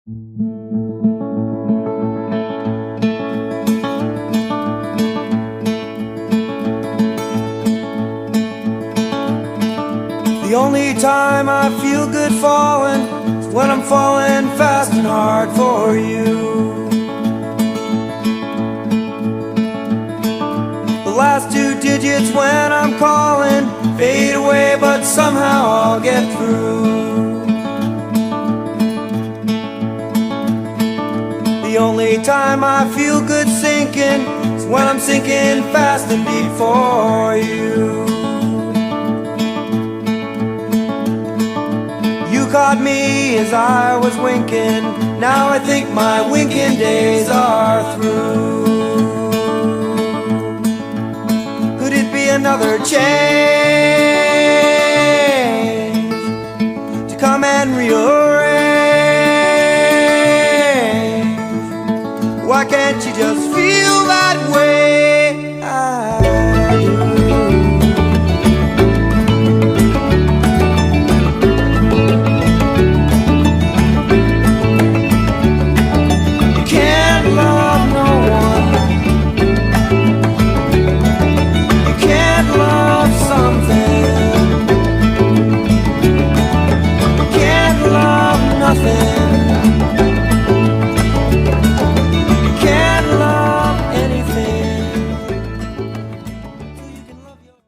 The only time I feel good falling is when I'm falling fast and hard for you. The last two digits when I'm calling fade away, but somehow I'll get through. The only time I feel good sinking is when I'm sinking fast and deep for you. You caught me as I was winking. Now I think my winking days are through. Could it be another change to come and rearrange? Why can't you just feel that